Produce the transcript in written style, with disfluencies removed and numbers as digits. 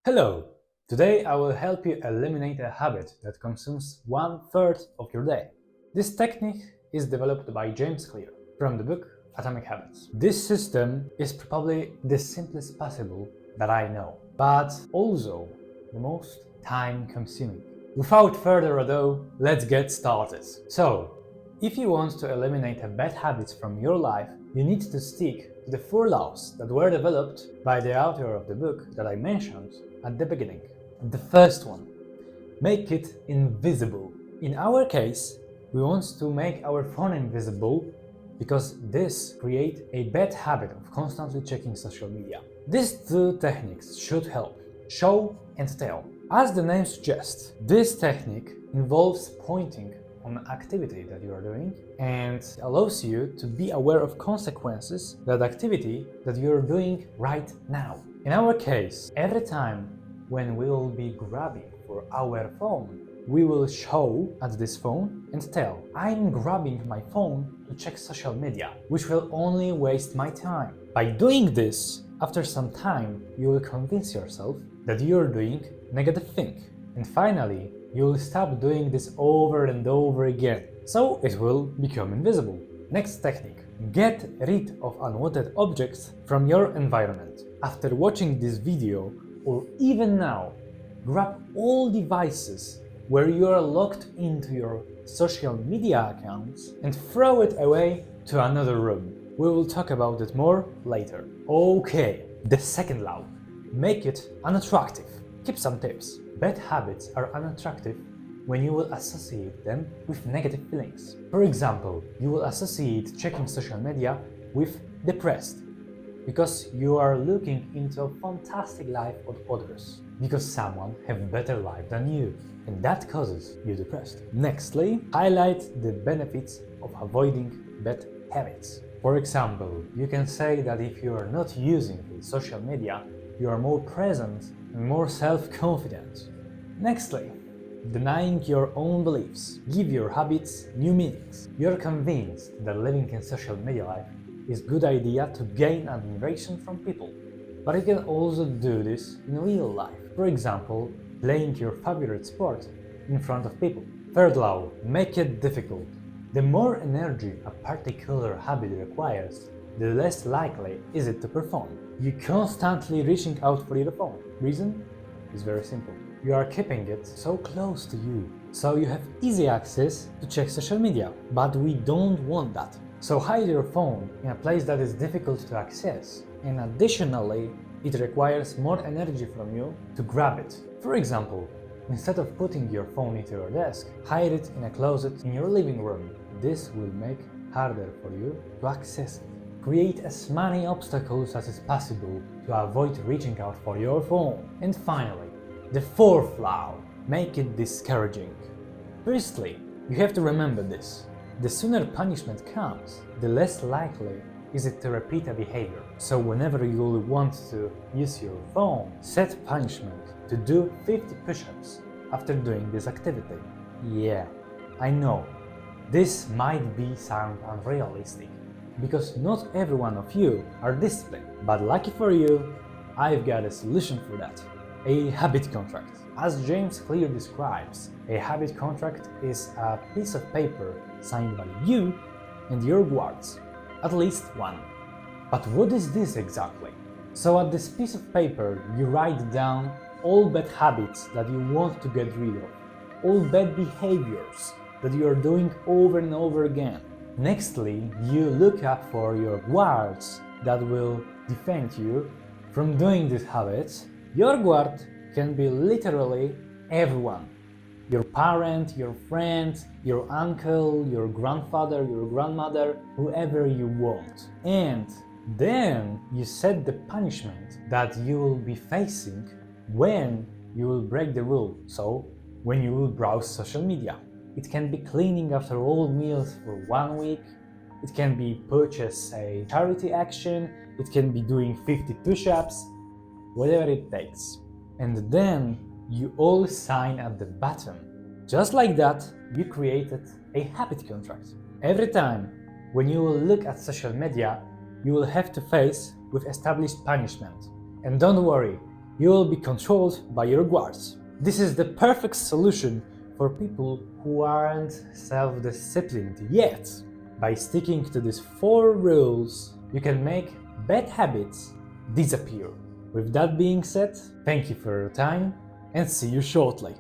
Hello! Today I will help you eliminate a habit that consumes 1/3 of your day. This technique is developed by James Clear from the book Atomic Habits. This system is probably the simplest possible that I know, but also the most time consuming. Without further ado, let's get started. So, if you want to eliminate a bad habit from your life, you need to stick to the 4 laws that were developed by the author of the book that I mentioned at the beginning. The first one, make it invisible. In our case, we want to make our phone invisible because this creates a bad habit of constantly checking social media. These two techniques should help: show and tell. As the name suggests, this technique involves pointing on an activity that you are doing and allows you to be aware of consequences that activity that you are doing right now. In our case, every time when we will be grabbing for our phone, we will show at this phone and tell, I'm grabbing my phone to check social media, which will only waste my time. By doing this, after some time, you will convince yourself that you are doing negative thing. And finally, you will stop doing this over and over again, so it will become invisible. Next technique. Get rid of unwanted objects from your environment. After watching this video, or even now, grab all devices where you are logged into your social media accounts and throw it away to another room. We will talk about it more later. Okay, the second law. Make it unattractive. Keep some tips. Bad habits are unattractive when you will associate them with negative feelings. For example, you will associate checking social media with depressed, because you are looking into a fantastic life of others, because someone have better life than you, and that causes you depressed. Nextly, highlight the benefits of avoiding bad habits. For example, you can say that if you are not using social media, you are more present and more self-confident. Nextly, denying your own beliefs. Give your habits new meanings. You're convinced that living in social media life is a good idea to gain admiration from people, but you can also do this in real life. For example, playing your favorite sport in front of people. Third law, make it difficult. The more energy a particular habit requires, the less likely is it to perform. You constantly reaching out for your phone. Reason is very simple. You are keeping it so close to you, so you have easy access to check social media, but we don't want that. So hide your phone in a place that is difficult to access, and additionally, it requires more energy from you to grab it. For example, instead of putting your phone into your desk, hide it in a closet in your living room. This will make it harder for you to access it. Create as many obstacles as possible to avoid reaching out for your phone. And finally, the fourth law, make it discouraging. Firstly, you have to remember this. The sooner punishment comes, the less likely is it to repeat a behavior. So whenever you will want to use your phone, set punishment to do 50 push-ups after doing this activity. Yeah, I know, this might sound unrealistic, because not every one of you are disciplined, but lucky for you, I've got a solution for that. A habit contract. As James Clear describes, a habit contract is a piece of paper signed by you and your guards, at least one. But what is this exactly? So at this piece of paper you write down all bad habits that you want to get rid of, all bad behaviors that you are doing over and over again. Nextly, you look up for your guards that will defend you from doing these habits. Your guard can be literally everyone. Your parent, your friend, your uncle, your grandfather, your grandmother, whoever you want. And then you set the punishment that you will be facing when you will break the rule, so when you will browse social media. It can be cleaning after all meals for 1 week, it can be purchase a charity action, it can be doing 50 push-ups, whatever it takes. And then you all sign at the bottom. Just like that, you created a habit contract. Every time when you will look at social media, you will have to face with established punishment. And don't worry, you will be controlled by your guards. This is the perfect solution for people who aren't self-disciplined yet. By sticking to these 4 rules, you can make bad habits disappear. With that being said, thank you for your time and see you shortly.